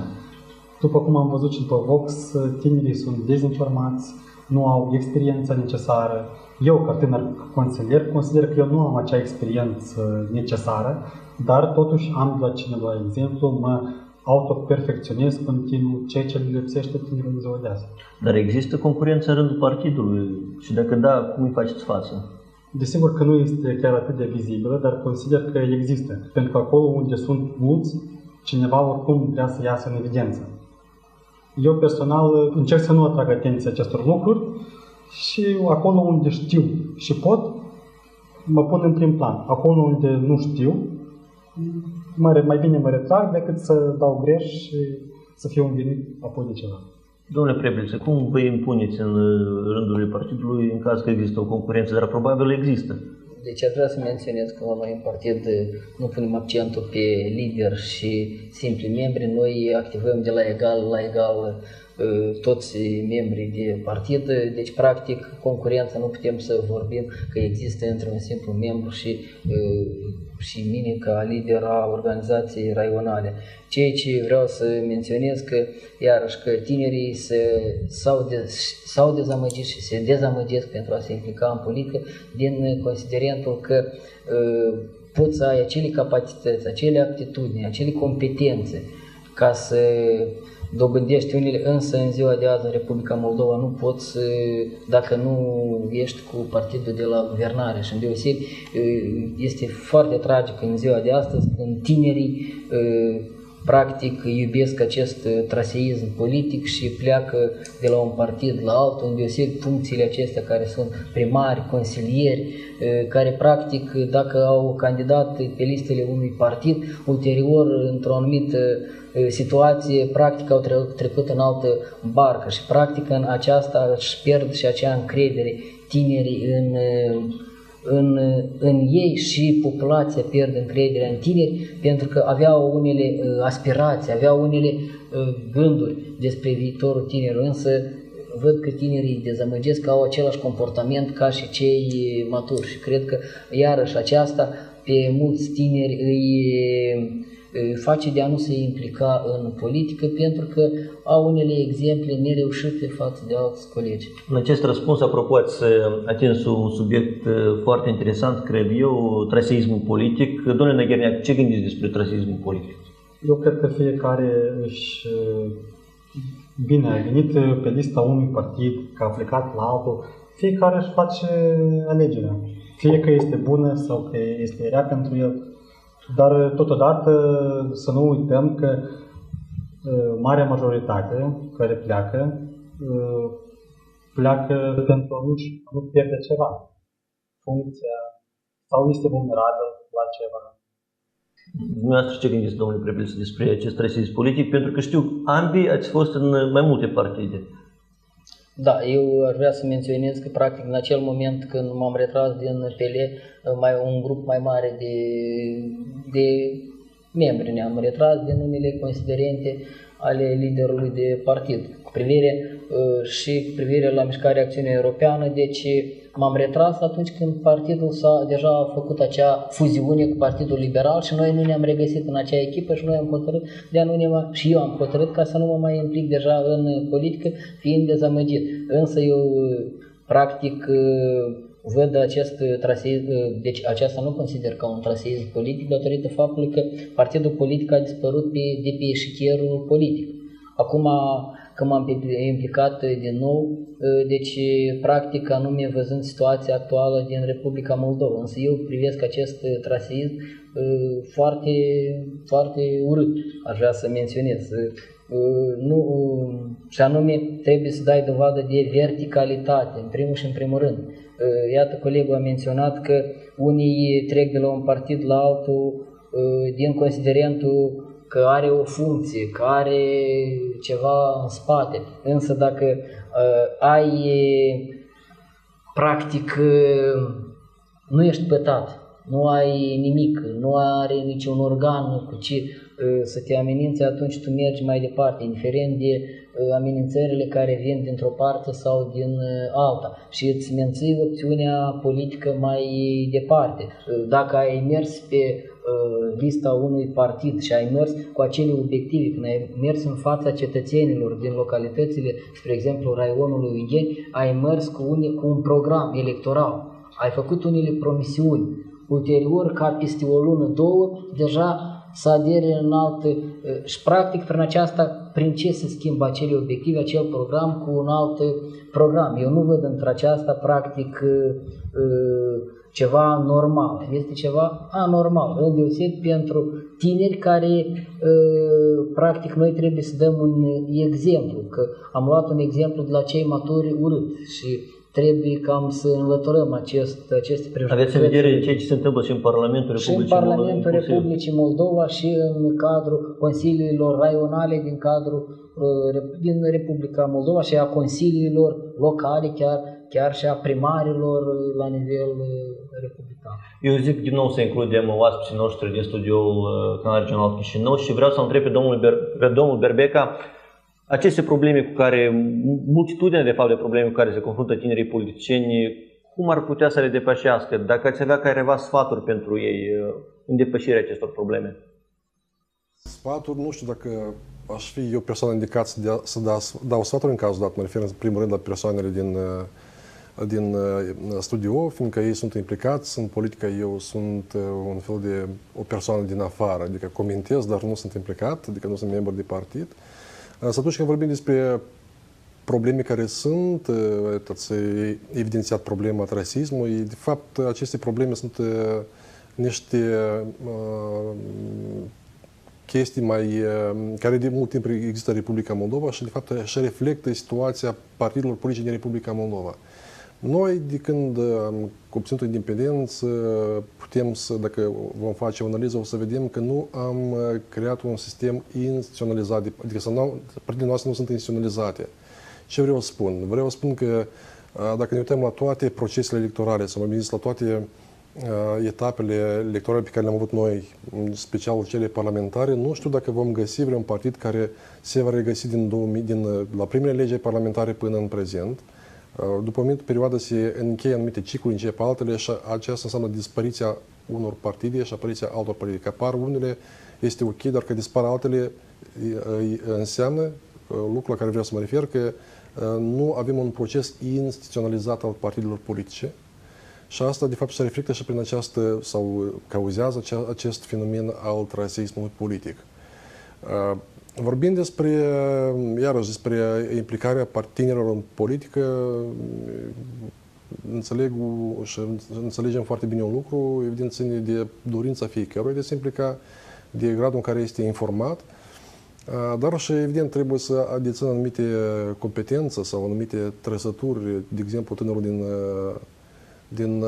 După cum am văzut și pe Vox, tinerii sunt dezinformați, nu au experiența necesară. Eu, ca tânăr consilier, consider că eu nu am acea experiență necesară, dar totuși am de la cineva exemplu, mă autoperfecționez continuu, ceea ce le lipsește tinerilor în ziua de azi. Dar există concurență în rândul partidului și dacă da, cum îi faceți față? Desigur că nu este chiar atât de vizibilă, dar consider că există. Pentru că acolo unde sunt mulți, cineva oricum vrea să iasă în evidență. Eu personal încerc să nu atrag atenția acestor lucruri și acolo unde știu și pot, mă pun în prim plan. Acolo unde nu știu, mai bine mă retrag decât să dau greș și să fiu învinit apoi de ceva. Domnule Prebliță, cum vă impuneți în rândurile partidului în caz că există o concurență, dar probabil există? Deci aș vrea să menționez că noi în partid nu punem accentul pe lideri și simpli membri, noi activăm de la egal la egal toți membrii de partid, deci practic concurența nu putem să vorbim că există între un simplu membru și mine ca lider a organizației raionale. Ceea ce vreau să menționez că iarăși că tinerii s-au dezamăgit și se dezamăgesc pentru a se implica în politică din considerentul că poți să ai acele capacități, acele aptitudini, acele competențe ca să dobândești unele, însă în ziua de azi în Republica Moldova nu poți, dacă nu ești cu partidul de la guvernare și îndeosebi este foarte tragic în ziua de astăzi când tinerii practic iubesc acest traseism politic și pleacă de la un partid la altul, îndeosebi funcțiile acestea care sunt primari, consilieri, care practic dacă au candidat pe listele unui partid, ulterior într-o anumită situație, practic au trecut în altă barcă și practic în aceasta își pierd și acea încredere tinerii în ei și populația pierde încrederea în tineri pentru că aveau unele aspirații, aveau unele gânduri despre viitorul tinerilor, însă văd că tinerii dezamăgesc, au același comportament ca și cei maturi și cred că iarăși aceasta pe mulți tineri îi face de a nu se implica în politică pentru că au unele exemple nereușite față de alți colegi. În acest răspuns, apropo, ați atins un subiect foarte interesant, cred eu, traseismul politic. Domnule Năgherneac, ce gândiți despre traseismul politic? Eu cred că fiecare își bine a venit pe lista unui partid, că a plecat la altul, fiecare își face alegerea. Fie că este bună sau că este rea pentru el. Dar totodată să nu uităm că marea majoritate care pleacă pentru a nu pierde ceva. Funcția sau este vulnerabil la ceva. Dumneavoastră ce gândiți, domnule Prebliță, despre acest traseism politic? Pentru că știu, ambii ați fost în mai multe partide. Da, eu aș vrea să menționez că, practic, în acel moment când m-am retras din PL, un grup mai mare de membri ne-am retras din unele considerente ale liderului de partid, cu privire la mișcarea Acțiune Europeană, deci m-am retras atunci când partidul deja a făcut acea fuziune cu Partidul Liberal și noi nu ne-am regăsit în acea echipă și noi am hotărât și eu am hotărât ca să nu mă mai implic deja în politică, fiind dezamăgit. Însă eu, practic, văd acest traseism, deci aceasta nu consider ca un traseism politic, datorită faptului că partidul politic a dispărut de pe eșichierul politic. Acum, când m-am implicat din nou, deci practic anume văzând situația actuală din Republica Moldova, însă eu privesc acest traseism foarte, foarte urât, aș vrea să menționez. Și anume trebuie să dai dovadă de verticalitate, în primul și în primul rând. Iată, colegul a menționat că unii trec de la un partid la altul din considerentul că are o funcție, că are ceva în spate. Însă dacă practic, nu ești pătat, nu ai nimic, nu are niciun organ cu ce să te amenințe, atunci tu mergi mai departe, indiferent de amenințările care vin dintr-o parte sau din alta și îți menții opțiunea politică mai departe. Dacă ai mers pe lista unui partid și ai mers cu acele obiective, când ai mers în fața cetățenilor din localitățile, spre exemplu raionului Ugheni, ai mers cu un program electoral, ai făcut unele promisiuni, ulterior, ca peste o lună, două, deja să adere în altă și practic prin ce se schimbă acele obiective, acel program cu un alt program. Eu nu văd într-aceasta practic ceva normal, este ceva anormal, îndeosebit pentru tineri care practic noi trebuie să dăm un exemplu, că am luat un exemplu de la cei maturi urât și trebuie cam să înlăturăm aceste prejudecăți. Aveți în vedere ceea ce se întâmplă și în Parlamentul Republicii Moldova? Și în Parlamentul Republicii Moldova și în cadrul consiliilor raionale din Republica Moldova și a consiliilor locale, chiar și a primarilor la nivel republican. Eu zic din nou să includem oaspeții noștri din studioul Canal Regional Chișinău și vreau să întreb pe domnul Berbeca aceste probleme cu care, multitudinea de fapt de probleme cu care se confruntă tinerii politicieni, cum ar putea să le depășească? Dacă ați avea careva sfaturi pentru ei în depășirea acestor probleme? Sfaturi, nu știu dacă aș fi eu persoană indicat să dau sfaturi în cazul dat. Mă refer în primul rând la persoanele din studio, fiindcă ei sunt implicați în politică, eu sunt un fel de o persoană din afară, adică comentez, dar nu sunt implicat, adică nu sunt membru de partid. Atunci când vorbim despre probleme care sunt, ați evidențiat problema rasismului, de fapt aceste probleme sunt niște chestii care de mult timp există în Republica Moldova și de fapt așa reflectă situația partidelor politice din Republica Moldova. Noi, de când am obținut independență, putem să, dacă vom face o analiză, o să vedem că nu am creat un sistem instituționalizat, adică partidele noastre nu sunt instituționalizate. Ce vreau să spun? Vreau să spun că dacă ne uităm la toate procesele electorale, să mă gândesc la toate etapele electorale pe care le-am avut noi, în special cele parlamentare, nu știu dacă vom găsi vreun partid care se va regăsi la primele legi parlamentare până în prezent. După o anumită perioadă se încheie anumite cicluri, încep altele și aceasta înseamnă dispariția unor partide și apariția altor partide. Că apar unele, este ok, dar că dispar altele înseamnă lucrul la care vreau să mă refer, că nu avem un proces instituționalizat al partidelor politice și asta de fapt se reflectă și prin această, sau cauzează acest fenomen al rasismului politic. Vorbind iarăși despre implicarea tinerilor în politică, înțelegem foarte bine un lucru, evident ține de dorința fiecăruia de se implica, de gradul în care este informat, dar și evident trebuie să dețină anumite competențe sau anumite trăsături. De exemplu, tânărul din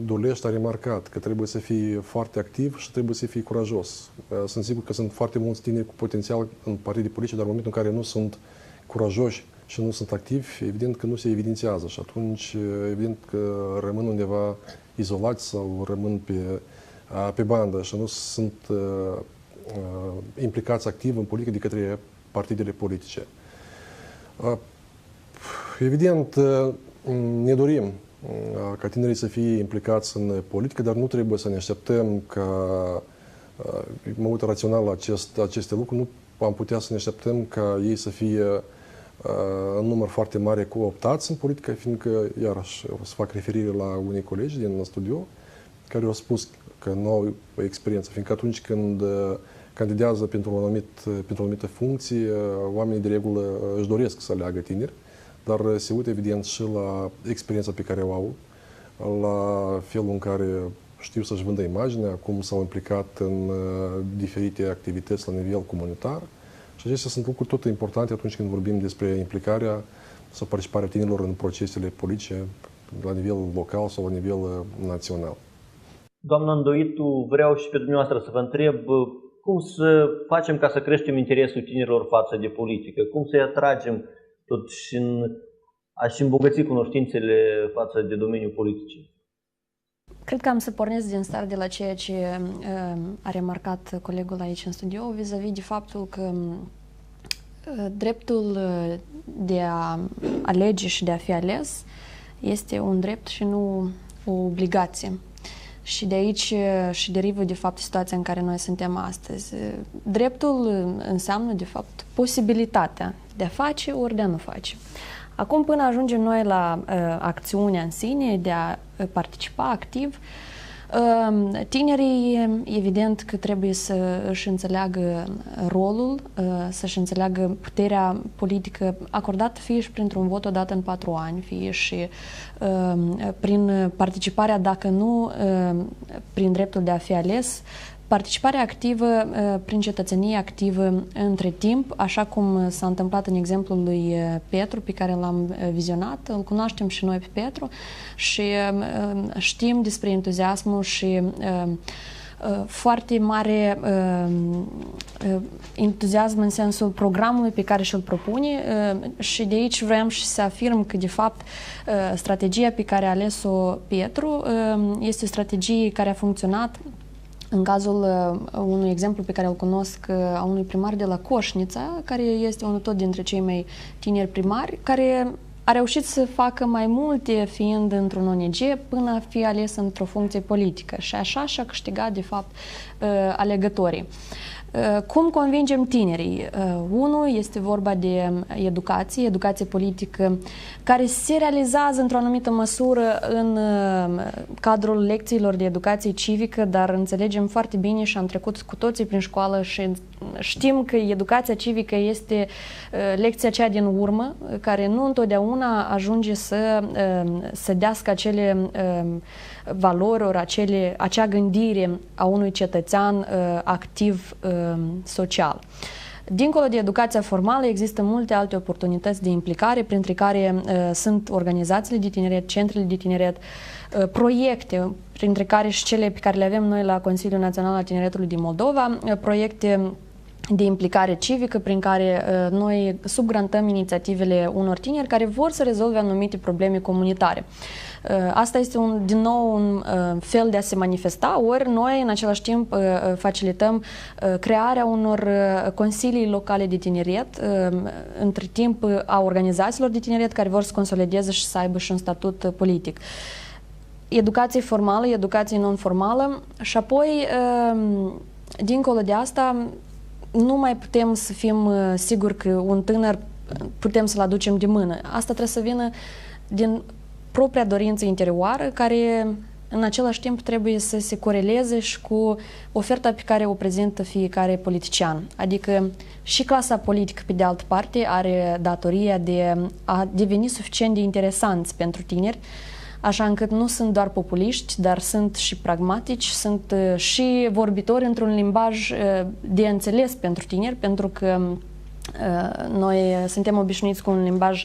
Dulești a remarcat că trebuie să fie foarte activ și trebuie să fie curajos. Sunt sigur că sunt foarte mulți tineri cu potențial în partide politice, dar în momentul în care nu sunt curajoși și nu sunt activi, evident că nu se evidențiază și atunci evident că rămân undeva izolați sau rămân pe bandă și nu sunt implicați activ în politică de către partidele politice. Evident, ne dorim ca tinerii să fie implicați în politică, dar nu trebuie să ne așteptăm ca, mă uit rațional la aceste lucruri, nu am putea să ne așteptăm ca ei să fie în număr foarte mare cooptați în politică, fiindcă, iarăși, o să fac referire la unii colegi din studio care au spus că nu au experiență, fiindcă atunci când candidează pentru o anumită funcție, oamenii de regulă își doresc să aleagă tineri, dar se uită evident și la experiența pe care o au, la felul în care știu să-și vândă imaginea, cum s-au implicat în diferite activități la nivel comunitar. Și acestea sunt lucruri tot importante atunci când vorbim despre implicarea sau participarea tinerilor în procesele politice la nivel local sau la nivel național. Doamna Îndoitu, vreau și pe dumneavoastră să vă întreb cum să facem ca să creștem interesul tinerilor față de politică, cum să-i atragem totuși a-și îmbogăți cunoștințele față de domeniul politicii. Cred că am să pornesc din start de la ceea ce a remarcat colegul aici în studio vis-a-vis de faptul că dreptul de a alege și de a fi ales este un drept și nu o obligație. Și de aici și derivă de fapt situația în care noi suntem astăzi. Dreptul înseamnă de fapt posibilitatea de a face ori de a nu face. Acum, până ajungem noi la acțiunea în sine, de a participa activ, tinerii, evident că trebuie să își înțeleagă rolul, să-și înțeleagă puterea politică acordată fie și printr-un vot odată în 4 ani, fie și prin participarea, dacă nu prin dreptul de a fi ales, participarea activă prin cetățenie activă între timp, așa cum s-a întâmplat în exemplul lui Petru, pe care l-am vizionat. Îl cunoaștem și noi pe Petru și știm despre entuziasmul și foarte mare entuziasm în sensul programului pe care și-l propune și de aici vreau și să afirm că de fapt strategia pe care a ales-o Petru este o strategie care a funcționat. În cazul unui exemplu pe care îl cunosc a unui primar de la Coșnița, care este unul tot dintre cei mai tineri primari, care a reușit să facă mai multe fiind într-un ONG până a fi ales într-o funcție politică și așa și-a câștigat de fapt alegătorii. Cum convingem tinerii? Unul este vorba de educație politică, care se realizează într-o anumită măsură în cadrul lecțiilor de educație civică, dar înțelegem foarte bine și am trecut cu toții prin școală și știm că educația civică este lecția cea din urmă, care nu întotdeauna ajunge să dească acele valori, ori acea gândire a unui cetățean activ social. Dincolo de educația formală, există multe alte oportunități de implicare, printre care sunt organizațiile de tineret, centrele de tineret, proiecte, printre care și cele pe care le avem noi la Consiliul Național al Tineretului din Moldova, proiecte de implicare civică prin care noi subgrantăm inițiativele unor tineri care vor să rezolve anumite probleme comunitare. Asta este din nou un fel de a se manifesta, ori noi în același timp facilităm crearea unor consilii locale de tineret, între timp a organizațiilor de tineret care vor să consolideze și să aibă și un statut politic. Educație formală, educație non-formală și apoi, dincolo de asta, nu mai putem să fim siguri că un tânăr putem să-l aducem de mână. Asta trebuie să vină din propria dorință interioară, care în același timp trebuie să se coreleze și cu oferta pe care o prezintă fiecare politician. Adică și clasa politică, pe de altă parte, are datoria de a deveni suficient de interesanți pentru tineri, așa încât nu sunt doar populiști, dar sunt și pragmatici, sunt și vorbitori într-un limbaj de înțeles pentru tineri, pentru că noi suntem obișnuiți cu un limbaj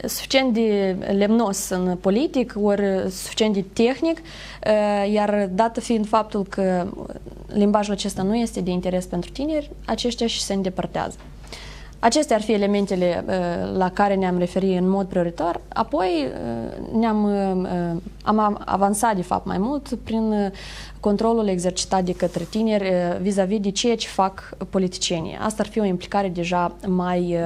suficient de lemnos în politic, ori suficient de tehnic, iar dată fiind faptul că limbajul acesta nu este de interes pentru tineri, aceștia și se îndepărtează. Acestea ar fi elementele la care ne-am referit în mod prioritar. Apoi am avansat de fapt mai mult prin controlul exercitat de către tineri vis-a-vis de ceea ce fac politicienii. Asta ar fi o implicare deja mai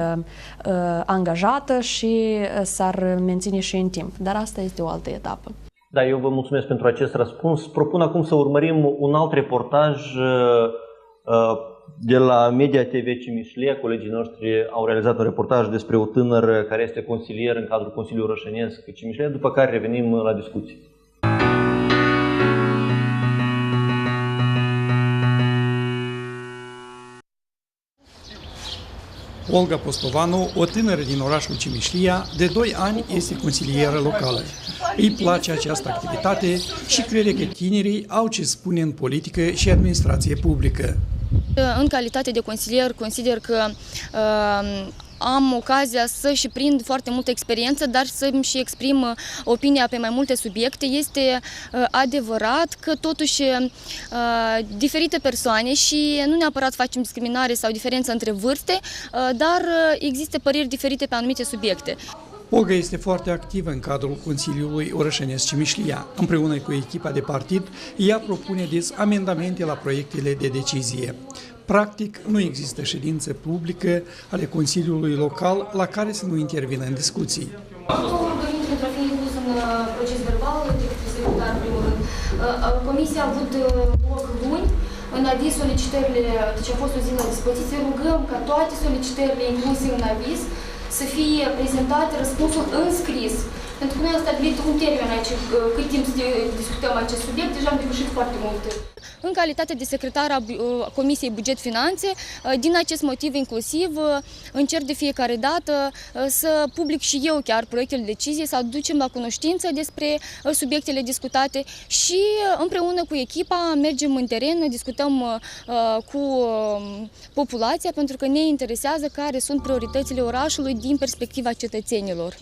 angajată și s-ar menține și în timp. Dar asta este o altă etapă. Da, eu vă mulțumesc pentru acest răspuns. Propun acum să urmărim un alt reportaj de la Media TV Cimișlia. Colegii noștri au realizat un reportaj despre o tânără care este consilier în cadrul Consiliului Orășenesc Cimișlia, după care revenim la discuții. Olga Postovanu, o tânără din orașul Cimișlia, de 2 ani este consilieră locală. Îi place această activitate și crede că tinerii au ce spune în politică și administrație publică. În calitate de consilier, consider că am ocazia să și prind foarte multă experiență, dar să-mi și exprim opinia pe mai multe subiecte. Este adevărat că totuși diferite persoane și nu neapărat facem discriminare sau diferență între vârste, dar există păreri diferite pe anumite subiecte. Olga este foarte activă în cadrul Consiliului Orășenesc Cimișlia. Împreună cu echipa de partid, ea propune des amendamente la proiectele de decizie. Practic, nu există ședință publică ale Consiliului Local la care să nu intervină în discuții. Pentru a fi inclus în proces verbal, de către secretar, în primul rând, comisia a avut loc luni. În aviz solicitările, deci a fost o zi la dispoziție, rugăm ca toate solicitările incluse în aviz să fie prezentate răspunsul în scris. Pentru că noi am stabilit un termen aici, cât timp să discutăm acest subiect, deja am depășit foarte mult. În calitate de secretar a Comisiei Buget Finanțe, din acest motiv inclusiv, încerc de fiecare dată să public și eu chiar proiectele de decizie, să aducem la cunoștință despre subiectele discutate și împreună cu echipa mergem în teren, discutăm cu populația pentru că ne interesează care sunt prioritățile orașului din perspectiva cetățenilor.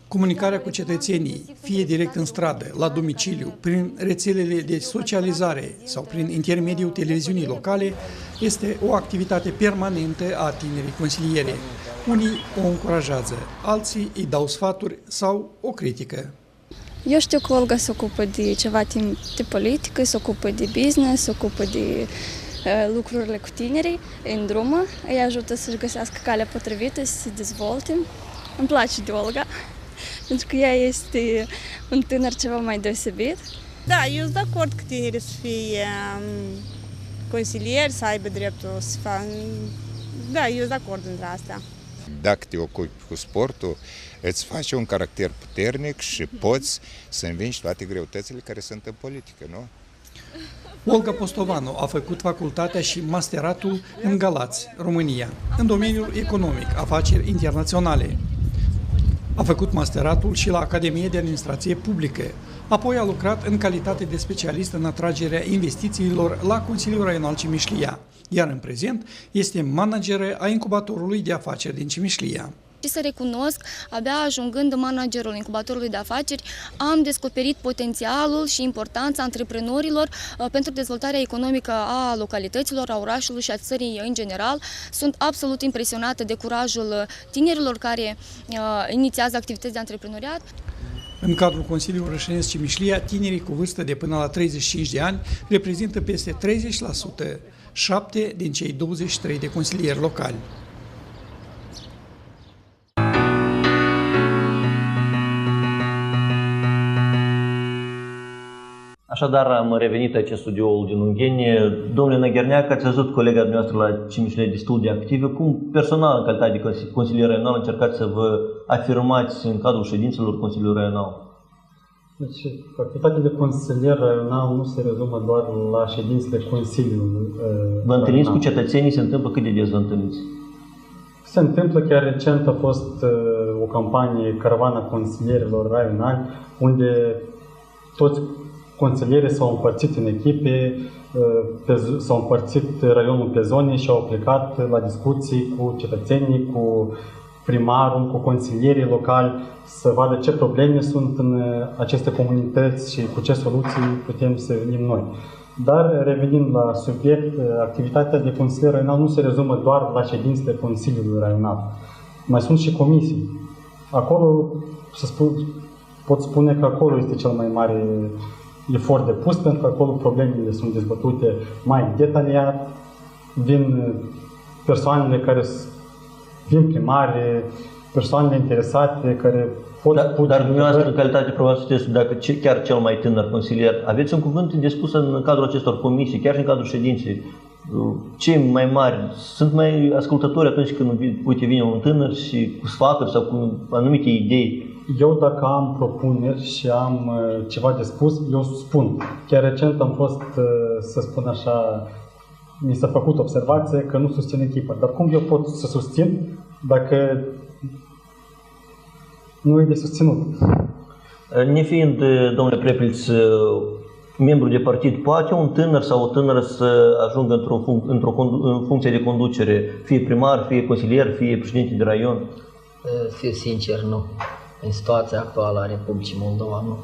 Comunicarea cu cetățenii, fie direct în stradă, la domiciliu, prin rețelele de socializare sau prin intermediul televiziunii locale, este o activitate permanentă a tinerii consiliere. Unii o încurajează, alții îi dau sfaturi sau o critică. Eu știu că Olga se ocupă de ceva timp de politică, se ocupă de business, se ocupă de lucrurile cu tinerii în drumă, îi ajută să-și găsească calea potrivită, să se dezvolte. Îmi place de Olga, pentru că ea este un tânăr ceva mai deosebit. Da, eu sunt de acord că tinerii să fie consilieri, să aibă dreptul să facă. Da, eu sunt de acord între astea. Dacă te ocupi cu sportul, îți faci un caracter puternic și poți să învingi toate greutățile care sunt în politică, nu? Olga Postovanu a făcut facultatea și masteratul în Galați, România, în domeniul economic, afaceri internaționale. A făcut masteratul și la Academie de Administrație Publică. Apoi a lucrat în calitate de specialist în atragerea investițiilor la Consiliul Raional Cimișlia, iar în prezent este manageră a incubatorului de afaceri din Cimișlia. Și să recunosc, abia ajungând managerul incubatorului de afaceri, am descoperit potențialul și importanța antreprenorilor pentru dezvoltarea economică a localităților, a orașului și a țării în general. Sunt absolut impresionată de curajul tinerilor care inițiază activități de antreprenoriat. În cadrul Consiliului Orășenesc Cimișlia, tinerii cu vârstă de până la 35 de ani reprezintă peste 30%, 7 din cei 23 de consilieri locali. Așadar, am revenit aici în studioul din Ungheni. Domnule Năgherneac, ați văzut colega noastră la Cimișlia destul de activă. Cum personal, în calitate de consilier raional, încercați să vă afirmați în cadrul ședințelor Consiliului Raional? Deci, activitatea de consilier raional nu se rezumă doar la ședințele Consiliului. Vă întâlniți cu cetățenii? Se întâmplă cât de des vă întâlniți? Se întâmplă, chiar recent a fost o campanie Caravana Consilierilor Raionali, unde toți consilierii s-au împărțit în echipe, s-au împărțit raionul pe zone și au plecat la discuții cu cetățenii, cu primarul, cu consilierii locali, să vadă ce probleme sunt în aceste comunități și cu ce soluții putem să venim noi. Dar revenind la subiect, activitatea de consilier raional nu se rezumă doar la ședințele Consiliului Raional. Mai sunt și comisii. Acolo, pot spune că acolo este cel mai mare efort depus, pentru că acolo problemele sunt dezbătute mai detaliat, vin persoanele care vin primare, persoanele interesate care pot... Dar dumneavoastră, în calitate, probabil sunteți, dacă chiar cel mai tânăr consilier, aveți un cuvânt de spus în cadrul acestor comisii, chiar și în cadrul ședinței. Cei mai mari sunt mai ascultători atunci când, uite, vine un tânăr și cu sfaturi sau cu anumite idei. Eu, dacă am propuneri și am ceva de spus, eu spun. Chiar recent am fost, să spun așa, mi s-a făcut observație că nu susțin echipa. Dar cum eu pot să susțin dacă nu e de susținut? Nefiind, domnule Prepeliț, membru de partid, poate un tânăr sau o tânără să ajungă într-o funcție de conducere, fie primar, fie consilier, fie președinte de raion? Fiu sincer, nu. În situația actuală a Republicii Moldova, nu.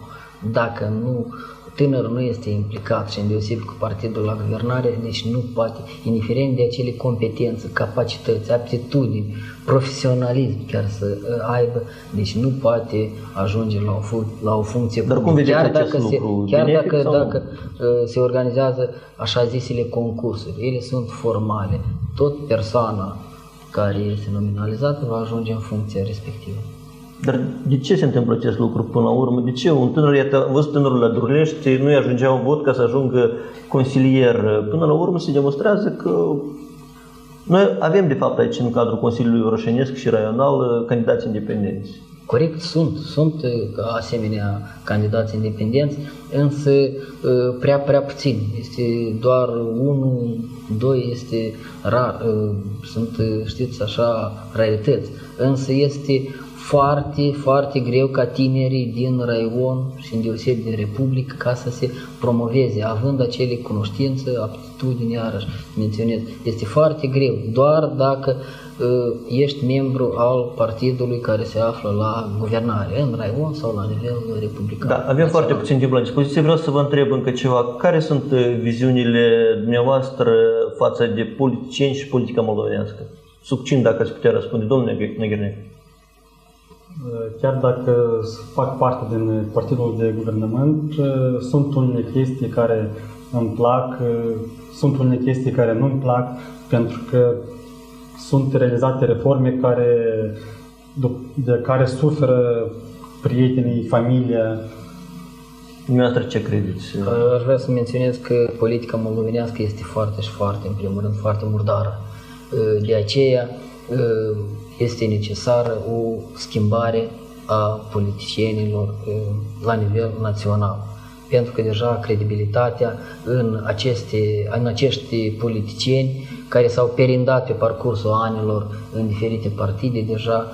Dacă nu, tânărul nu este implicat și îndeosebi cu partidul la guvernare, deci nu poate, indiferent de acele competențe, capacități, aptitudini, profesionalism chiar să aibă, deci nu poate ajunge la o funcție. Dar cum vedeți acest lucru? Chiar dacă se organizează așa zisele concursuri, ele sunt formale, tot persoana care este nominalizată va ajunge în funcția respectivă. Dar de ce se întâmplă acest lucru până la urmă? De ce un tânăr, iată, am văzut tânărul la Durlești, nu-i ajungea un vot ca să ajungă consilier? Până la urmă se demonstrează că noi avem, de fapt, aici, în cadrul Consiliului Orășenesc și Raional, candidați independenți. Corect, sunt asemenea candidați independenți, însă prea puțin. Este doar 1, 2, este rar, sunt, știți, așa, rarități. Însă este foarte greu ca tinerii din raion și îndeosebi din Republică ca să se promoveze, având acele cunoștințe, aptitudini, iarăși menționez. Este foarte greu, doar dacă ești membru al partidului care se află la guvernare, în raion sau la nivel republican. Da, avem foarte puțin timp la dispoziție. Vreau să vă întreb încă ceva. Care sunt viziunile dumneavoastră față de politicieni și politica moldovenească? Succint, dacă ați putea răspunde, domnule Neghernec. Chiar dacă fac parte din partidul de guvernământ, sunt unele chestii care îmi plac, sunt unele chestii care nu îmi plac, pentru că sunt realizate reforme de care suferă prietenii, familia. Dumneavoastră ce credeți? Aș vrea să menționez că politica moldovenească este foarte, în primul rând, foarte murdară. De aceea este necesară o schimbare a politicienilor la nivel național. Pentru că deja credibilitatea în acești politicieni care s-au perindat pe parcursul anilor în diferite partide, deja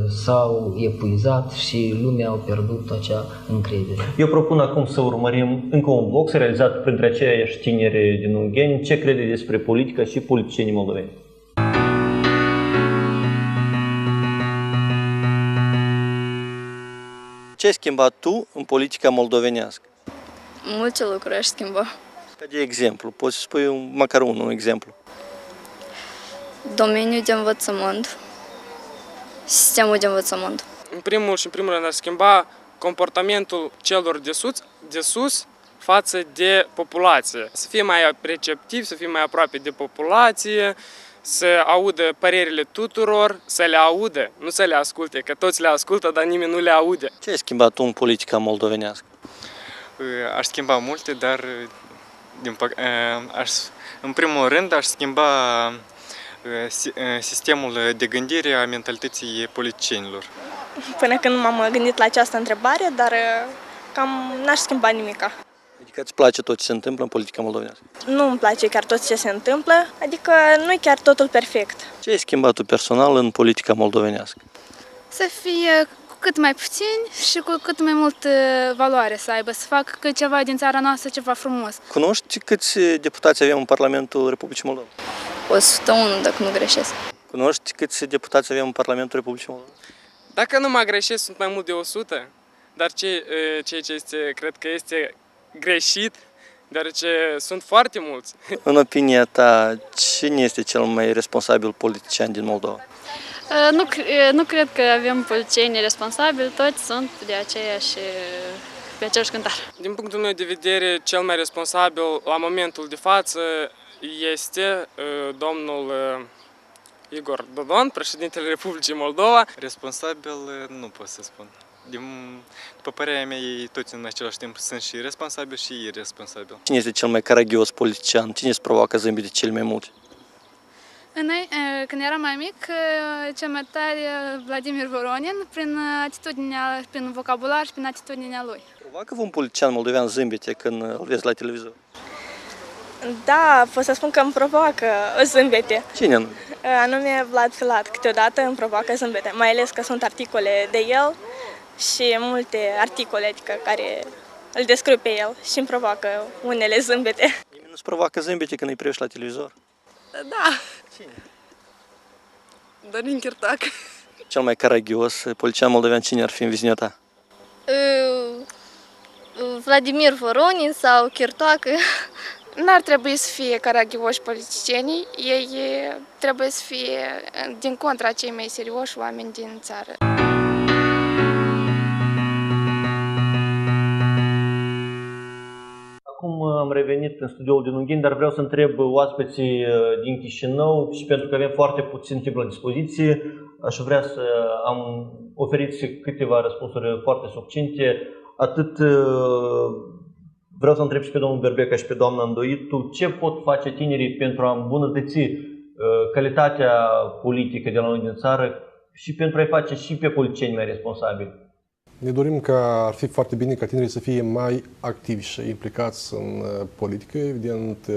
s-au epuizat și lumea a pierdut acea încredere. Eu propun acum să urmărim încă un vlog realizat printre aceiași tineri din Ungheni. Ce crede despre politică și politicienii moldoveni? Ce ai schimbat tu în politica moldovenească? Multe lucruri aș schimba. Ca de exemplu, poți să spui măcar un exemplu. Domeniul de învățământ, sistemul de învățământ. În primul rând aș schimba comportamentul celor de sus față de populație. Să fie mai receptiv, să fie mai aproape de populație, să audă părerile tuturor, să le audă, nu să le asculte, că toți le ascultă, dar nimeni nu le aude. Ce ai schimbat tu în politica moldovenească? Aș schimba multe, dar în primul rând aș schimba sistemul de gândire a mentalității politicienilor. Până când m-am gândit la această întrebare, dar cam n-aș schimba nimica. Adică îți place tot ce se întâmplă în politica moldovenească? Nu îmi place chiar tot ce se întâmplă, adică nu e chiar totul perfect. Ce ai schimbat tu personal în politica moldovenească? Să fie cu cât mai puțin și cu cât mai mult valoare să aibă, să facă ceva din țara noastră ceva frumos. Cunoști câți deputați avem în Parlamentul Republicii Moldova? 101, dacă nu greșesc. Cunoști câți deputați avem în Parlamentul Republicii Moldova? Dacă nu mă greșesc, sunt mai mult de 100, dar ceea ce cred că este greșit deoarece sunt foarte mulți. În opinia ta, cine este cel mai responsabil politician din Moldova? Nu cred că avem politicieni responsabili, toți sunt pe aceeași cântar. Din punctul meu de vedere, cel mai responsabil la momentul de față este domnul Igor Dodon, președintele Republicii Moldova. Responsabil nu pot să spun. După părerea mea, ei toți în același timp sunt și responsabili și irresponsabili. Cine este cel mai caragios politician? Cine îți provoacă zâmbete cel mai mult? Când eram mai mic, cel mai tare Vladimir Voronin, prin vocabular și prin atitudinea lui. Provoacă un politician moldovean zâmbete când îl vezi la televizor? Da, pot să spun că îmi provoacă zâmbete. Cine nu? Anume Vlad Filat, câteodată îmi provoacă zâmbete, mai ales că sunt articole de el și multe articole care îl descriu pe el și îmi provoacă unele zâmbete. Nimeni nu-ți provoacă zâmbete când îi privești la televizor? Da. Cine? Dorin Chirtoac. Cel mai caragios politician moldovean cine ar fi în viziunea ta? Vladimir Voronin sau Chirtoac. N-ar trebui să fie caragioși politicienii, ei trebuie să fie din contra cei mai serioși oameni din țară. Acum am revenit în studioul din Ungheni, dar vreau să întreb oaspeții din Chișinău și pentru că avem foarte puțin timp la dispoziție, aș vrea să am oferit câteva răspunsuri foarte succinte. Atât vreau să întreb și pe domnul Berbeca și pe doamna Îndoitu, ce pot face tinerii pentru a îmbunătăți calitatea politică de la noi din țară și pentru a-i face și pe politicieni mai responsabili? Ne dorim ca ar fi foarte bine ca tinerii să fie mai activi și implicați în politică. Evident,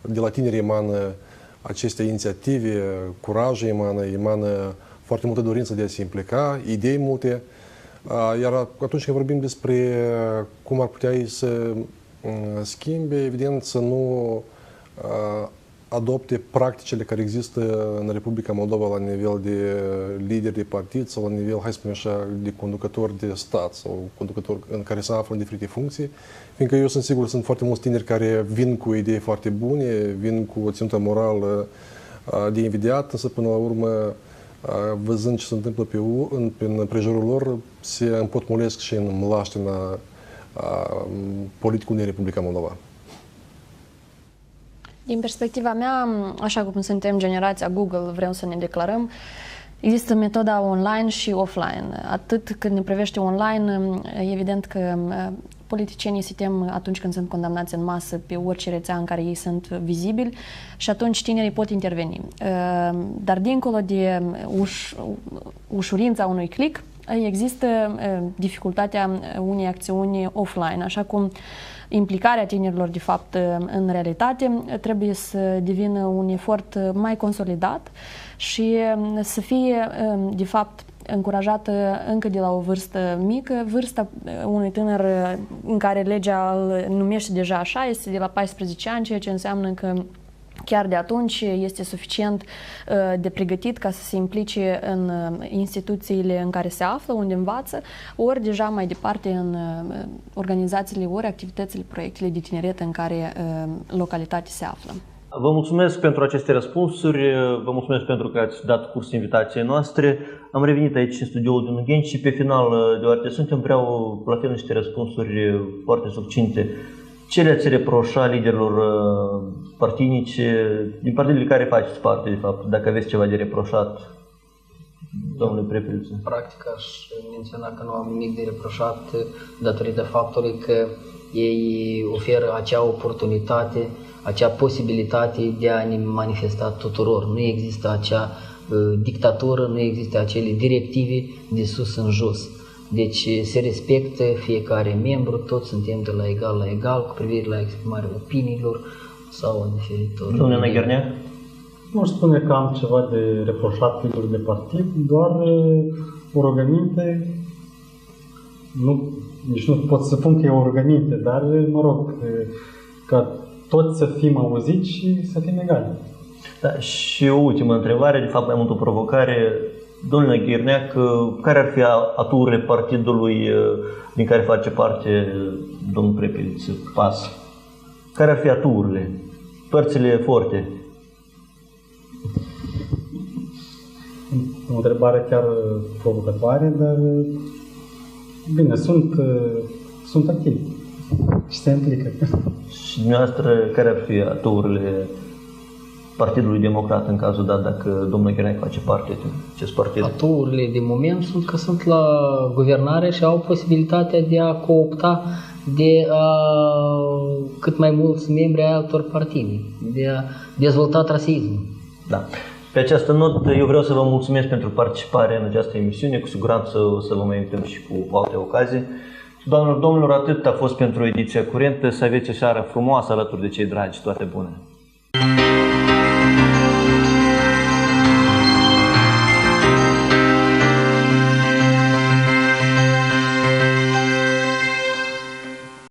de la tineri emană aceste inițiative, curaj emană foarte multă dorință de a se implica, idei multe. Iar atunci când vorbim despre cum ar putea ei să schimbe, evident să nu adopte practicile care există în Republica Moldova la nivel de lideri de partid sau la nivel, hai să spunem așa, de conducători de stat sau conducători în care se află în diferite funcții, fiindcă eu sunt sigur, sunt foarte mulți tineri care vin cu idei foarte bune, vin cu o ținută morală de invidiat, însă până la urmă, văzând ce se întâmplă în împrejurul lor, se împotmolesc și în mlaștina politicului din Republica Moldova. Din perspectiva mea, așa cum suntem generația Google, vrem să ne declarăm, există metoda online și offline. Atât când ne privește online, evident că politicienii se tem atunci când sunt condamnați în masă pe orice rețea în care ei sunt vizibili și atunci tinerii pot interveni. Dar dincolo de ușurința unui click, există dificultatea unei acțiuni offline, așa cum implicarea tinerilor, de fapt, în realitate, trebuie să devină un efort mai consolidat și să fie, de fapt, încurajată încă de la o vârstă mică. Vârsta unui tânăr în care legea îl numește deja așa este de la 14 ani, ceea ce înseamnă că chiar de atunci este suficient de pregătit ca să se implice în instituțiile în care se află, unde învață, ori deja mai departe în organizațiile, ori activitățile, proiectele de tineret în care localitatea se află. Vă mulțumesc pentru aceste răspunsuri, vă mulțumesc pentru că ați dat curs invitației noastre. Am revenit aici în studioul din Ungheni și pe final, deoarece suntem, vreau la fel niște răspunsuri foarte succinte. Ce le-ați reproșa liderilor partinice, din partidele care faceți parte, de fapt, dacă aveți ceva de reproșat, domnule Prepeliță? Practic aș menționa că nu am nimic de reproșat datorită faptului că ei oferă acea oportunitate, acea posibilitate de a ne manifesta tuturor. Nu există acea dictatură, nu există acele directive de sus în jos. Deci se respectă fiecare membru, toți suntem de la egal cu privire la exprimarea opiniilor sau în diferitor. Domnule Năgherneac? Nu aș spune că am ceva de reproșat liderul de partid, doar o rugăminte, nici nu pot să spun că e o rugăminte, dar mă rog, ca toți să fim auziți și să fim egali. Da, și o ultimă întrebare, de fapt mai mult o provocare. Domnule Năgherneac, care ar fi aturile partidului din care face parte domnul Prepeliță, PAS? Care ar fi aturile, părțile forte? O întrebare chiar provocatoare, dar bine, sunt activi și se implică. Și dumneavoastră, care ar fi aturile Partidului Democrat în cazul dat dacă domnul Gherneac face parte din acest partid? Aturile de moment sunt că sunt la guvernare și au posibilitatea de a coopta de cât mai mulți membri ai altor partide, de a dezvolta trasismul. Da. Pe această notă, eu vreau să vă mulțumesc pentru participare în această emisiune. Cu siguranță o să vă mai invităm și cu alte ocazii. Doamnelor, domnilor, atât a fost pentru ediția curentă. Să aveți o seară frumoasă alături de cei dragi. Toate bune!